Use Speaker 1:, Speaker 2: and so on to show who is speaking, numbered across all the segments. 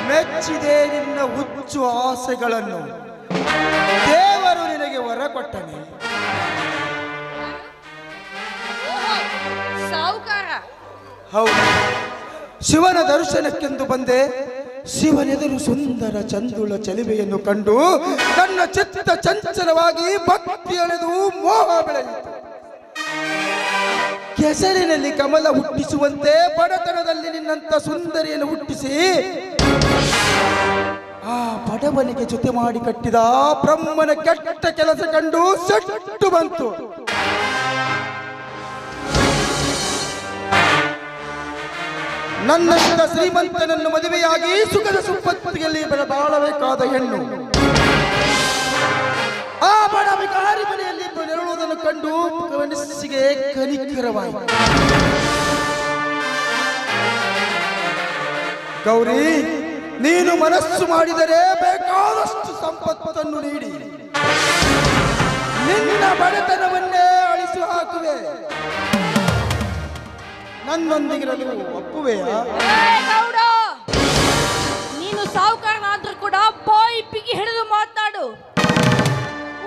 Speaker 1: ಮೆಚ್ಚಿದೆ ನಿನ್ನ ಹುಚ್ಚು ಆಸೆಗಳನ್ನು. ದೇವರು ನಿನಗೆ ವರ ಕೊಟ್ಟನೆ.
Speaker 2: ಸಾವುಕಾರ.
Speaker 1: ಹೌದು, ಶಿವನ ದರ್ಶನಕ್ಕೆಂದು ಬಂದೆ. ಶಿವನೆದುರು ಸುಂದರ ಚಂದುಳ ಚೆಲುವೆಯನ್ನು ಕಂಡು ನನ್ನ ಚಿತ್ತ ಚಂಚಲವಾಗಿ ಭಕ್ತಿ ಅಳೆದು ಮೋಹ ಬೆಳೆಯಿತು. ಕೆಸರಿನಲ್ಲಿ ಕಮಲ ಹುಟ್ಟಿಸುವಂತೆ ಬಡತನದಲ್ಲಿ ನಿನ್ನಂತ ಸುಂದರಿಯನ್ನು ಹುಟ್ಟಿಸಿ ಆ ಬಡವನಿಗೆ ಜೊತೆ ಮಾಡಿ ಕಟ್ಟಿದ ಬ್ರಹ್ಮನ ಕೆಟ್ಟ ಕೆಲಸ ಕಂಡು ಸೆಟ್ಟು ಬಂತು. ನನ್ನಿಂದ ಶ್ರೀಮಂತನನ್ನು ಮದುವೆಯಾಗಿ ಸುಖದ ಸಂಪತ್ತಿನಲ್ಲಿ ಬಾಳಬೇಕಾದ ಹೆಣ್ಣು ಆ ಬಡ ವಿಕಾರಿ ಮನೆಯಲ್ಲಿ ನೆರಳುವುದನ್ನು ಕಂಡು ಮನಸ್ಸಿಗೆ ಕನಿಕರವಾಯಿತು. ಗೌರಿ, ನೀನು ಮನಸ್ಸು ಮಾಡಿದರೆ ಬೇಕಾದಷ್ಟು ಸಂಪತ್ತನ್ನು ನೀಡಿ ನಿನ್ನ ಬಡತನವನ್ನೇ ಅಳಿಸಿ ಹಾಕುವೆ. ನನ್ನೊಂದಿಗಿರಲು ಒಪ್ಪುವೆಯಾ?
Speaker 2: ನೀನು ಸಾವುಕಾರನಾದ್ರೂ ಕೂಡ ಬಾಯಿ ಪಿಗಿ ಹಿಡಿದು ಮಾತನಾಡು.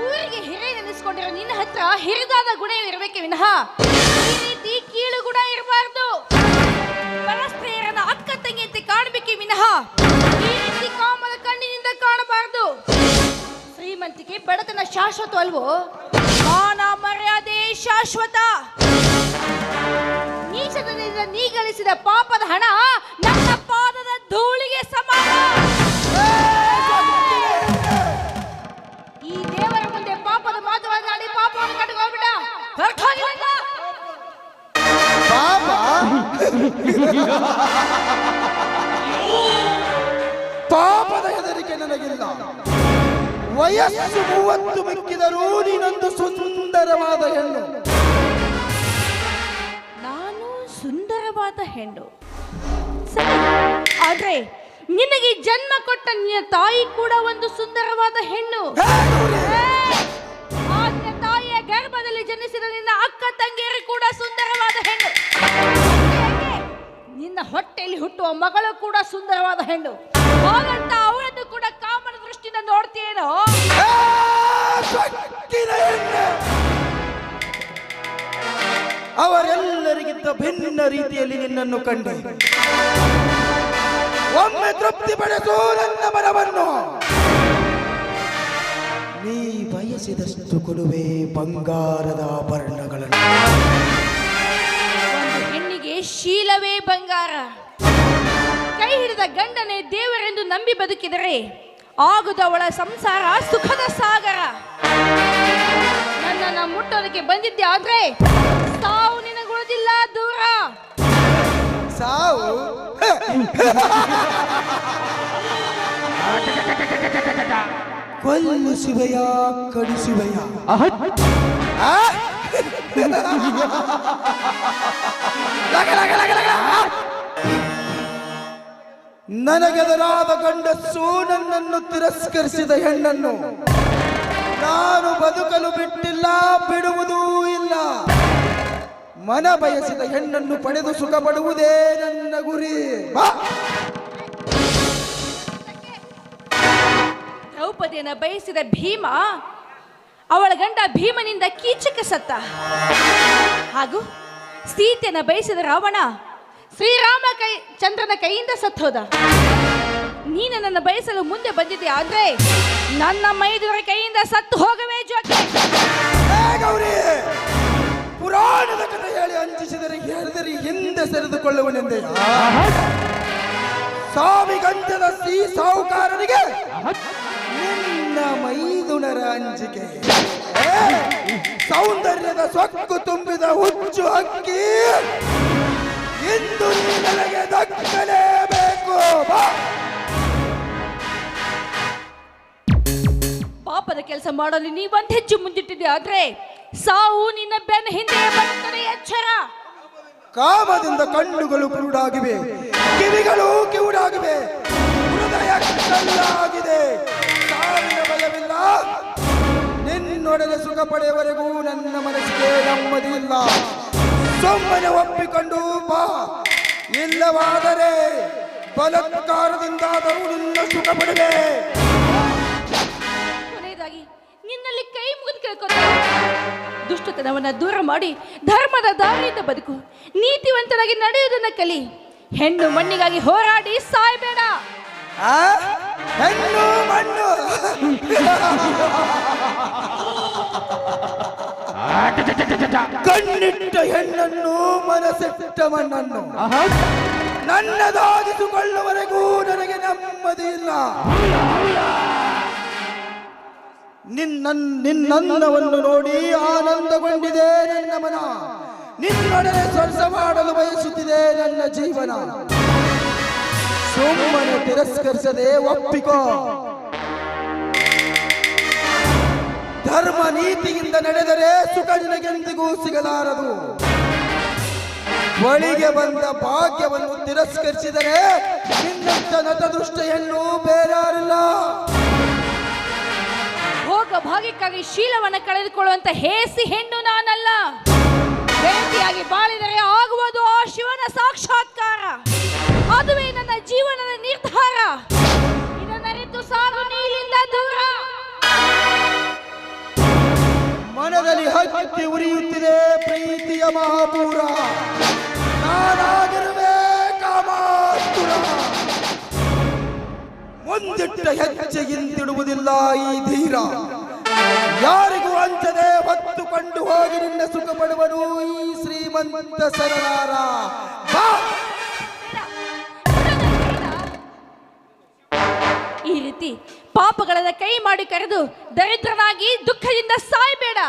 Speaker 2: ಊರಿಗೆ ಹಿರಿಯ ನೆನೆಸ್ಕೊಂಡಿರೋ ನಿನ್ನ ಹತ್ರ ಹಿರಿದಾದ ಗುಣ ಇರಬೇಕೆ ವಿನಃ ಈ ರೀತಿ ಕೀಳು ಗುಣ ಇರಬಾರ್ದು. ಪರಸ್ತ್ರೀಯರನ್ನ ಅಕ್ಕ ತಂಗಿಯಂತೆ ಕಾಣಬೇಕೆ ವಿನಃ ಈ ರೀತಿ ಕಾಮದ ಕಣ್ಣಿನಿಂದ ಕಾಣಬಾರದು. ಶ್ರೀಮಂತಿಕೆ ಬಡತನ ಶಾಶ್ವತ ಅಲ್ವೋ? ಮಾನ ಮರ್ಯಾದೆ ಶಾಶ್ವತ. ನೀಚತನದಿಂದ ನೀ ಗಳಿಸಿದ ಪಾಪದ ಹಣ ನನ್ನ ಪಾದದ ಧೂಳಿಗೆ ಸಮಾನ. ಈ ದೇವರ ಮುಂದೆ ಪಾಪದ ಮಾತುಗಳನ್ನಾಡಿ ಪಾಪವನ್ನು ಕಟ್ಟಿಕೊಂಡ್ಬಿಡ.
Speaker 1: ಪಾಪದ ಹೆದರಿಕೆ ನನಗಿಲ್ಲ. ವಯಸ್ಸು 30 ಮಿಕ್ಕಿದರೂ ನೀನೊಂದು ಸುಂದರವಾದ ಹೆಣ್ಣು.
Speaker 2: ಸುಂದರವಾದ ಹೆಣ್ಣು ಸರಿ, ಆದ್ರೆ ನಿನಗೆ ಜನ್ಮ ಕೊಟ್ಟ ನಿನ್ನ ತಾಯಿ ಕೂಡ ಒಂದು ಸುಂದರವಾದ ಹೆಣ್ಣು. ನಿನ್ನ ತಾಯಿಯ ಗರ್ಭದಲ್ಲಿ ಜನಿಸಿದ ನಿನ್ನ ಅಕ್ಕ ತಂಗಿಯರು ಕೂಡ ಸುಂದರವಾದ ಹೆಣ್ಣು. ನಿನ್ನ ಹೊಟ್ಟೆಯಲ್ಲಿ ಹುಟ್ಟುವ ಮಗಳು ಕೂಡ ಸುಂದರವಾದ ಹೆಣ್ಣು. ಹಾಗಂತ ಅವಳನ್ನು ಕೂಡ ಕಾಮನ ದೃಷ್ಟಿಯಿಂದ ನೋಡ್ತೀಯೇನೋ?
Speaker 1: ಅವರೆಲ್ಲರಿಗಿಂತ ಭಿನ್ನ ರೀತಿಯಲ್ಲಿ ನಿನ್ನನ್ನು ಕಂಡೆ. ಒಮ್ಮೆ ತೃಪ್ತಿ ಪಡಿಸು ನನ್ನ ಮನವನ್ನು. ನೀ ಬಯಸಿದಷ್ಟು ಕೊಡುವೆ ಬಂಗಾರದ ಆಭರಣಗಳನ್ನು.
Speaker 2: ಒಂದು ಹೆಣ್ಣಿಗೆ ಶೀಲವೇ ಬಂಗಾರ. ಕೈ ಹಿಡಿದ ಗಂಡನೇ ದೇವರೆಂದು ನಂಬಿ ಬದುಕಿದರೆ ಆಗುದವಳ ಸಂಸಾರ ಸುಖದ ಸಾಗರ. ನನ್ನನ್ನ ಮುಟ್ಟೋದಕ್ಕೆ ಬಂದಿದ್ದೆ ಆದ್ರೆ ಸಾವು ನಿನಗುಳಿದಿಲ್ಲ ದೂರ.
Speaker 1: ಸಾವು ಕೊಲ್ಲಿಸುವೆಯ ಕಡಿಸುವೆಯ? ನನಗೆದರಾದ ಗಂಡಸ್ಸು ನನ್ನನ್ನು ತಿರಸ್ಕರಿಸಿದ ಹೆಣ್ಣನ್ನು ನಾನು ಬದುಕಲು ಬಿಟ್ಟಿಲ್ಲ, ಬಿಡುವುದೂ ಇಲ್ಲ. ಮನ ಬಯಸಿದ ಹೆಣ್ಣನ್ನು ಪಡೆದು ಸುಖ ಪಡುವುದೇ ನನ್ನ ಗುರಿ.
Speaker 2: ದ್ರೌಪದಿಯನ್ನು ಬಯಸಿದ ಭೀಮ ಅವಳ ಗಂಡ ಭೀಮನಿಂದ ಕೀಚಕ ಸತ್ತ. ಹಾಗೂ ಸೀತೆಯನ್ನು ಬಯಸಿದ ರಾವಣ ಶ್ರೀರಾಮ ಚಂದ್ರನ ಕೈಯಿಂದ ಸತ್ತೋದ. ನೀನು ನನ್ನ ಬಯಸಲು ಮುಂದೆ ಬಂದಿದ್ದೆ ಆದ್ರೆ ನನ್ನ ಮೈದುವರ ಕೈಯಿಂದ ಸತ್ತು ಹೋಗವೇ ಜೋಕೆ.
Speaker 1: ಪುರಾಣದ ಕಥೆ ಹೇಳಿ ಅಂಜಿಸಿದರೆ ಹಿಂದೆ ಸರಿದುಕೊಳ್ಳುವನೆಂದೇ ಸಾವಿಗಂಜದ ಸಿ ಸಾಹುಕಾರನಿಗೆ ನಿನ್ನ ಮೈದುನರ ಅಂಜಿಕೆ. ಸೌಂದರ್ಯದ ಸೊಕ್ಕು ತುಂಬಿದ ಹುಚ್ಚು ಹಕ್ಕಿ ಇಂದು ನನಗೆ ದಕ್ಕಲೇಬೇಕು.
Speaker 2: ಪಾಪದ ಕೆಲಸ ಮಾಡಲು ನೀವಂತ ಹೆಚ್ಚು ಮುಂದಿಟ್ಟಿದೆ ಆದ್ರೆ ಸಾವು ನಿನ್ನ ಬೆನ್ನ ಹಿಂದೆ ಬರುತ್ತದೆ, ಎಚ್ಚರ.
Speaker 1: ಕಾಮದಿಂದ ಕಣ್ಣುಗಳು ಕುರುಡಾಗಿವೆ, ಕಿವಿಗಳು ಕಿವುಡಾಗಿವೆ, ಹೃದಯ ಕಲ್ಲಾಗಿದೆ. ಸಾವಿನ ಭಯವಿಲ್ಲ, ನಿನ್ನೊಡನೆ ಸುಖ ಪಡೆಯವರೆಗೂ ನನ್ನ ಮನಸ್ಸಿಗೆ ನೆಮ್ಮದಿ ಇಲ್ಲ. ಸುಮ್ಮನೆ ಒಪ್ಪಿಕೊಂಡು ಬಾ, ಇಲ್ಲವಾದರೆ ಬಲಾತ್ಕಾರದಿಂದಾದರೂ ನಿನ್ನ ಸುಖ ಪಡೆದೆ.
Speaker 2: ಕೊನೆಯದಾಗಿ ನಿನ್ನಲ್ಲಿ ಕೈ ಮುಗಿದು ಕೇಳ್ಕೊತ ದುಷ್ಟತನವನ್ನ ದೂರ ಮಾಡಿ ಧರ್ಮದ ದಾರಿಯಿಂದ ಬದುಕು, ನೀತಿವಂತನಾಗಿ ನಡೆಯುವುದನ್ನ ಕಲಿ. ಹೆಣ್ಣು ಮಣ್ಣಿಗಾಗಿ ಹೋರಾಡಿ ಸಾಯಬೇಡ.
Speaker 1: ಹೆಣ್ಣು ಮಣ್ಣು ಕಣ್ಣಿಟ್ಟ ಹೆಣ್ಣನ್ನು ಮನಸ್ಸಿಟ್ಟ ಮಣ್ಣನ್ನು ನನ್ನದಾಗಿಸಿಕೊಳ್ಳುವವರೆಗೂ ನನಗೆ ನೆಮ್ಮದಿ ಇಲ್ಲ. ನಿನ್ನನ್ನವನ್ನು ನೋಡಿ ಆನಂದಗೊಂಡಿದೆ ನನ್ನ ಮನ, ನಿನ್ನೊಡನೆ ಸ್ವರ್ಶ ಮಾಡಲು ಬಯಸುತ್ತಿದೆ ನನ್ನ ಜೀವನ. ಸುಮ್ಮನೆ ತಿರಸ್ಕರಿಸದೆ ಒಪ್ಪಿಕೋ. ಧರ್ಮ ನೀತಿಯಿಂದ ನಡೆದರೆ ಸುಖ ನಿನಗೆಂದಿಗೂ ಸಿಗಲಾರದು. ಬಳಿಗೆ ಬಂದ ಭಾಗ್ಯವನ್ನು ತಿರಸ್ಕರಿಸಿದರೆ ನಿನ್ನಂತ ನತದೃಷ್ಟ ಹೆಣ್ಣು ಬೇರಾರಿಲ್ಲ.
Speaker 2: ಭೋಗ ಭಾಗ್ಯಕ್ಕಾಗಿ ಶೀಲವನ್ನು ಕಳೆದುಕೊಳ್ಳುವಂತ ಹೇಸಿ ಹೆಣ್ಣು ನಾನಲ್ಲ. ಗೆಳತಿಯಾಗಿ ಬಾಳಿದರೆ ಆಗುವುದು ಆ ಶಿವನ ಸಾಕ್ಷಾತ್ಕಾರ. ಅದುವೇ ನನ್ನ ಜೀವನದ ನಿರ್ಧಾರ. ಇದನ್ನರಿತು ಸಾಗು ನೀಲಿಂದ ದೂರ.
Speaker 1: ಮನದಲ್ಲಿ ಹತ್ತಿ ಉರಿಯುತ್ತಿದೆ ಪ್ರೀತಿಯ ಮಹಾಪೂರ. ನಾನಾಗಿರುವೆ ಕಾಮಾತುರ. ಮುಂದಿಟ್ಟ ಹೆಜ್ಜೆಗಿಂತಿಡುವುದಿಲ್ಲ ಈ ಧೀರ. ಯಾರಿಗೂ ಅಂಚದೆ ಹೊತ್ತುಕೊಂಡು ಹೋಗಿ ನಿನ್ನ ಸುಖ ಪಡುವನು ಈ ಶ್ರೀಮಂತ ಸರದಾರ.
Speaker 2: ಈ ರೀತಿ ಪಾಪಗಳನ್ನ ಕೈ ಮಾಡಿ ಕರೆದು ದರಿದ್ರನಾಗಿ ದುಃಖದಿಂದ ಸಾಯಬೇಡ.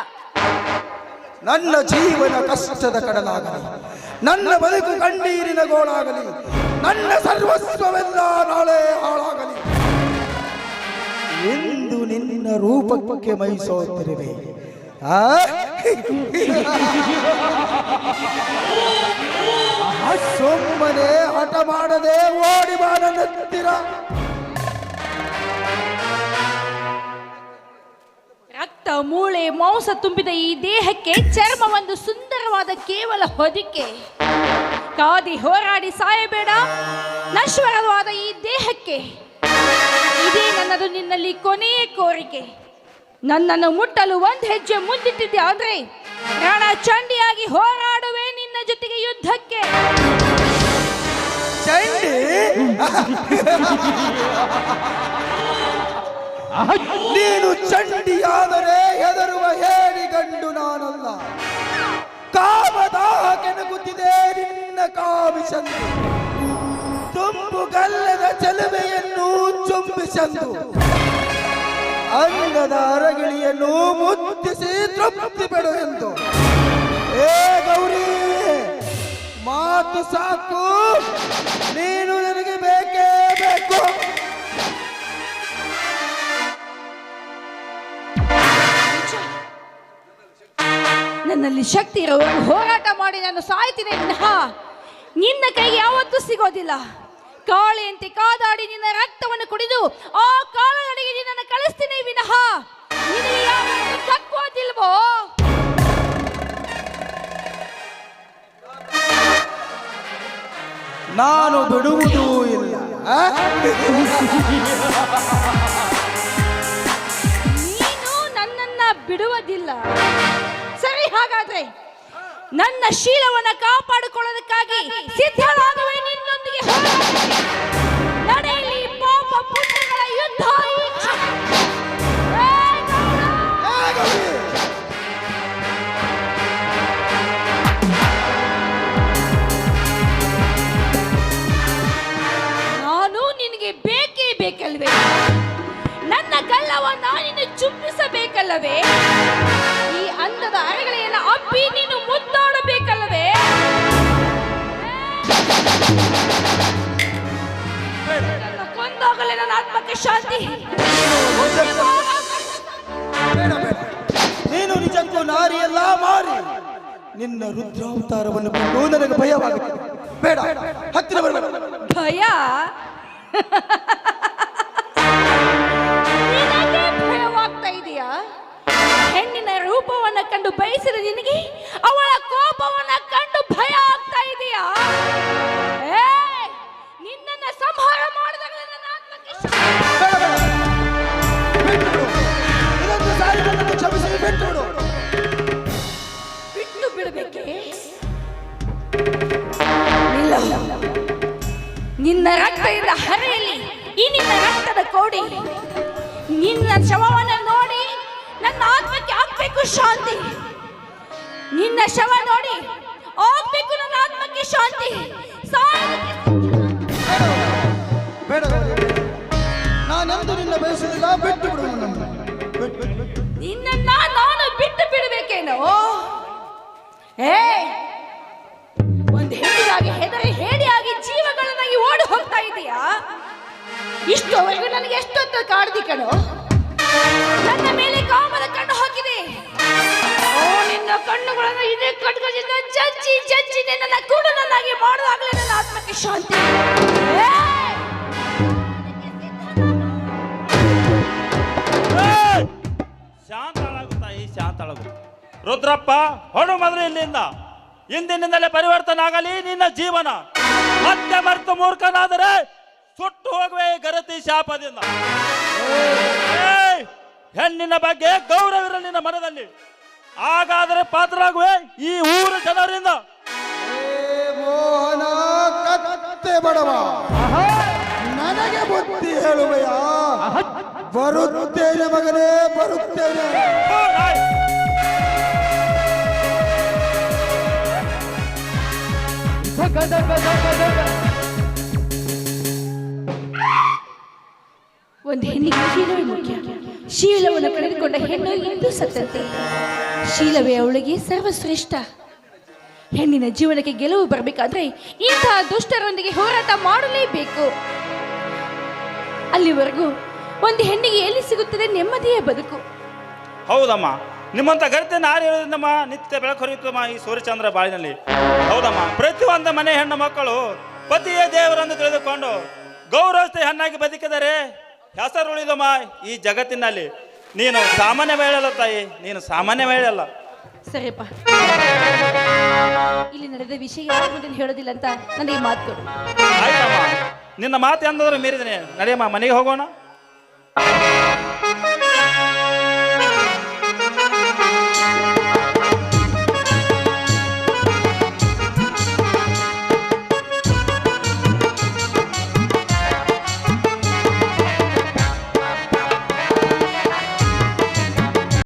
Speaker 1: ನನ್ನ ಜೀವನ ಕಷ್ಟದ ಕಡಲಾಗಲಿ, ನನ್ನ ಬದುಕು ಕಣ್ಣೀರಿನ ಗೋಳಾಗಲಿ, ನನ್ನ ಸರ್ವಸ್ವವೆಲ್ಲ ನಾಳೆ ಹಾಳಾಗಲಿ. ಎಂದು ನಿನ್ನ ರೂಪಕ್ಕೆ ಮೈಸೋತಿರುವೆ. ಸುಮ್ಮನೆ ಹಠ ಮಾಡದೆ ಓಡಿ ಬಾ ನನ್ನ ಹತ್ತಿರ.
Speaker 2: ರಕ್ತ ಮೂಳೆ ಮಾಂಸ ತುಂಬಿದ ಈ ದೇಹಕ್ಕೆ ಚರ್ಮ ಒಂದು ಸುಂದರವಾದ ಕೇವಲ ಹೊದಿಕೆ. ಕಾದಿ ಹೋರಾಡಿ ಸಾಯಬೇಡ ನಶ್ವರವಾದ ಈ ದೇಹಕ್ಕೆ. ಇದೇ ನನ್ನದು ನಿನ್ನಲ್ಲಿ ಕೊನೆಯ ಕೋರಿಕೆ. ನನ್ನನ್ನು ಮುಟ್ಟಲು ಒಂದು ಹೆಜ್ಜೆ ಮುಂದಿಟ್ಟಿದ್ದೆ ಆದ್ರೆ ರಣ ಚಂಡಿಯಾಗಿ ಹೋರಾಡುವೆ ನಿನ್ನ ಜೊತೆಗೆ ಯುದ್ಧಕ್ಕೆ.
Speaker 1: ಚಂಡಿ ನೀನು ಚಂಡಿಯಾದರೆ ಹೆದರುವ ಹೇಳಿ ಗಂಡು ನಾನಲ್ಲ. ಕಾಮದಾಹ ಕೆಣಗುತ್ತಿದೆ ನಿನ್ನ ಕಾಮಿಸಂದು. ತುಂಬು ಗಲ್ಲದ ಚೆಲುವೆಯನ್ನು ಚುಂಬಿಸಂದು. ಅಂಗದ ಅರಗಿಳಿಯನ್ನು ಮುತ್ತಿಸಿ ತೃಪ್ತಿ ಪಡು ಎಂದು. ಏ ಗೌರಿ, ಮಾತು ಸಾಕು, ನೀನು ನನಗೆ ಬೇಕೇ ಬೇಕು.
Speaker 2: ನನ್ನಲ್ಲಿ ಶಕ್ತಿ ಇರುವವರು ಹೋರಾಟ ಮಾಡಿ ನಾನು ಸಾಯ್ತೀನಿ ವಿನಃ ನಿನ್ನ ಕೈಗೆ ಯಾವತ್ತೂ ಸಿಗೋದಿಲ್ಲ. ಕಾಳೆಯಂತೆ ಕಾದಾಡಿ ನಿನ್ನ ರಕ್ತವನ್ನು ಕುಡಿದು ಆ ಕಾಲದಡಿಗೆ ನಿನ್ನನ್ನು ಕಳಿಸ್ತೀನಿ ವಿನಃ ನಿನಗೆ ಯಾವತ್ತೂ ತಕ್ಕುವುದಿಲ್ವೋ?
Speaker 1: ನಾನು ಬಿಡುವುದೂ ಇಲ್ಲ.
Speaker 2: ನೀನು ನನ್ನನ್ನ ಬಿಡುವುದಿಲ್ಲ. ಸರಿ, ಹಾಗಾದ್ರೆ ನನ್ನ ಶೀಲವನ್ನ ಕಾಪಾಡಿಕೊಳ್ಳೋದಕ್ಕಾಗಿ ಸಿದ್ಧರಾಗುವೆ ನಿನ್ನೊಂದಿಗೆ ಹೋರಾಟಕ್ಕೆ. ನಡೆಯಲಿ ಪಾಪ ಪುಣ್ಯಗಳ ಯುದ್ಧ ಈ ಕ್ಷಣ. ನಾನು ನಿನಗೆ ಬೇಕೇ ಬೇಕಲ್ವೇ? ನನ್ನ ಗಲ್ಲವನ್ನ ನೀನು ಚುಂಬಿಸಬೇಕಲ್ಲವೇ? ಈ ಅಂದದ ಅರಗಳೆಯನ್ನು ಅಪ್ಪಿ ನೀನು ಮುದ್ದಾಡಬೇಕಲ್ಲವೇ? ನನ್ನ ಕೊಂದಾಗಲೇ ನನ್ನ ಆತ್ಮಕ್ಕೆ ಶಾಂತಿ.
Speaker 1: ಬೇಡ ಬೇಡ, ನೀನು ನಿಜಕ್ಕೂ ನಾರಿಯಲ್ಲ ಮಾರಿ. ನಿನ್ನ ರುದ್ರಾವತಾರವನ್ನು ಕಂಡು ನನಗೆ ಭಯವಾಗುತ್ತದೆ. ಬೇಡ, ಹತ್ತಿರ ಬರಬೇಡ.
Speaker 2: ಭಯ? ನಿನಗೆ ಭಯವಾಗ್ತಾ ಇದೆಯಾ? ಹೆಣ್ಣಿನ ರೂಪವನ್ನ ಕಂಡು ಬಯಸಿದ ನಿನಗೆ ಅವಳ ಕೋಪವನ್ನ ಕಂಡು ಭಯ ಆಗ್ತಾ ಇದೆಯಾ? ಏ, ನಿನ್ನನ್ನ ಸಂಹಾರ ಮಾಡಿದಾಗ ನನ್ನ ಆತ್ಮಕ್ಕೆ
Speaker 1: ಬೇಡ ಬೇಡ, ಬಿಟ್ಬಿಡು. ಇದೊಂದು ಸಾರಿ ನನ್ನನ್ನು ಕ್ಷಮಿಸಿ ಬಿಟ್ಬಿಡು.
Speaker 2: ಬಿಟ್ಟು ಬಿಡಬೇಕೆ? ಇಲ್ಲ, ನಿನ್ನ ರಕ್ತದಿಂದ ಹರೆಯಲಿ ಈ ನಿನ್ನ ರಕ್ತದ ಕೋಡಿ. ನಿನ್ನ ಶವವನ್ನು ನೋಡಿ ನನ್ನ ಆತ್ಮಕ್ಕೆ ಆಗ್ಬೇಕು ಶಾಂತಿ. ನಿನ್ನ ಶವ ನೋಡಿ ಆಗ್ಬೇಕು ನನ್ನ ಆತ್ಮಕ್ಕೆ ಶಾಂತಿ.
Speaker 1: ಬೇಡ ಗೌರಿ, ನಾನೆಂದು ನಿನ್ನ ಬಯಸುವುದಿಲ್ಲ. ಬಿಟ್ಟು ಬಿಡು ನನ್ನನ್ನು.
Speaker 2: ನಿನ್ನನ್ನ ನಾನು ಬಿಟ್ಟು ಬಿಡಬೇಕೇನೋ? ಏ, ಒಂದು ಹೆಣ್ಣಿಗಾಗಿ ಹೆದರಿ ಹೇಡಿಯಾಗಿ ಜೀವಗಳನ್ನಾಗಿ ಓಡಿ ಹೋಗ್ತಾ ಇದೀಯಾ? ಇಷ್ಟುವರೆಗೂ ನನಗೆ ಎಷ್ಟೊತ್ತು ಕಾಡ್ದಿ ಕಣೋ. ನನ್ನ ಮೇಲೆ ಕಾಮದ ಕಣ್ಣು ಹಾಕಿದೆ. ಓ, ನಿನ್ನ ಕಣ್ಣುಗಳನ್ನು ಇದೇ ಕಟ್ಕೋದಿಂದ ಜಜ್ಜಿ ಜಜ್ಜಿ ನಿನ್ನ ಕೂಡನನ್ನಾಗಿ ಮಾಡಿದಾಗಲೇ ನನ್ನ ಆತ್ಮಕ್ಕೆ ಶಾಂತಿ.
Speaker 3: ಶಾಂತಳಾಗು ತಾಯಿ, ಶಾಂತಳಾಗು. ರುದ್ರಪ್ಪ, ಹೊಡು ಮೊದಲು ಇಲ್ಲಿಂದ. ಇಂದಿನಿಂದಲೇ ಪರಿವರ್ತನೆ ಆಗಲಿ ನಿನ್ನ ಜೀವನ. ಮತ್ತೆ ಮರೆತು ಮೂರ್ಖನಾದರೆ ಸುಟ್ಟು ಹೋಗುವೆ ಈ ಗರತಿ ಶಾಪದಿಂದ. ಹೆಣ್ಣಿನ ಬಗ್ಗೆ ಗೌರವಿರಲಿ ನಿನ್ನ ಮನದಲ್ಲಿ. ಹಾಗಾದರೆ ಪಾತ್ರರಾಗುವೆ ಈ ಊರು ಜನರಿಂದ.
Speaker 1: ಮೋಹನ ಕತ್ತೆ ಬಡವ, ನನಗೆ ಬುದ್ಧಿ ಹೇಳುವೆಯ? ಬರುತ್ತೇನೆ ಮಗನೇ, ಬರುತ್ತೇನೆ.
Speaker 2: ಒಂದು ಹೆಣ್ಣಿಗೆ ಶೀಲವೇ ಮುಖ್ಯ. ಶೀಲವನ್ನು ಕಳೆದುಕೊಂಡ ಹೆಣ್ಣು ಎಂದು ಸತ್ತಂತೆ. ಶೀಲವೇ ಅವಳಿಗೆ ಸರ್ವಶ್ರೇಷ್ಠ. ಹೆಣ್ಣಿನ ಜೀವನಕ್ಕೆ ಗೆಲುವು ಬರಬೇಕಾದ್ರೆ ಇಂತಹ ದುಷ್ಟರೊಂದಿಗೆ ಹೋರಾಟ ಮಾಡಲೇಬೇಕು. ಅಲ್ಲಿವರೆಗೂ ಒಂದು ಹೆಣ್ಣಿಗೆ ಎಲ್ಲಿ ಸಿಗುತ್ತದೆ ನೆಮ್ಮದಿಯ ಬದುಕು?
Speaker 3: ಹೌದಮ್ಮ, ನಿಮ್ಮಂತ ಗರಿತೆ ನಾರು ಹೇಳೋದ್ರಮ್ಮ ನಿತ್ಯ ಬೆಳಕು ಹರಿಯುತ್ತಮ್ಮ ಈ ಸೂರ್ಯಚಂದ್ರ ಬಾಳಿನಲ್ಲಿ. ಹೌದಮ್ಮ, ಪ್ರತಿಯೊಂದು ಮನೆ ಹೆಣ್ಣು ಮಕ್ಕಳು ಪತಿಯೇ ದೇವರನ್ನು ತಿಳಿದುಕೊಂಡು ಗೌರವಸ್ಥ ಹೆಣ್ಣಾಗಿ ಬದುಕಿದರೆ ಹೆಸರು ಉಳಿದಮ್ಮ ಈ ಜಗತ್ತಿನಲ್ಲಿ. ನೀನು ಸಾಮಾನ್ಯ ಮಹಿಳೆಯಲ್ಲ ತಾಯಿ, ನೀನು ಸಾಮಾನ್ಯ ಮಹಿಳೆಯಲ್ಲ.
Speaker 2: ಸರಿಯಪ್ಪ, ಇಲ್ಲಿ ನಡೆದ ವಿಷಯ ಯಾರ ಮುಂದೆ ಹೇಳೋದಿಲ್ಲ ಅಂತ ನನಗೆ ಮಾತು ಕೊಡು.
Speaker 3: ಆಯ್ತಮ್ಮ, ನಿನ್ನ ಮಾತು ಎಂದಾದ್ರೂ ಮೀರಿದನೆ. ನಡೆಯಮ್ಮ, ಮನೆಗೆ ಹೋಗೋಣ.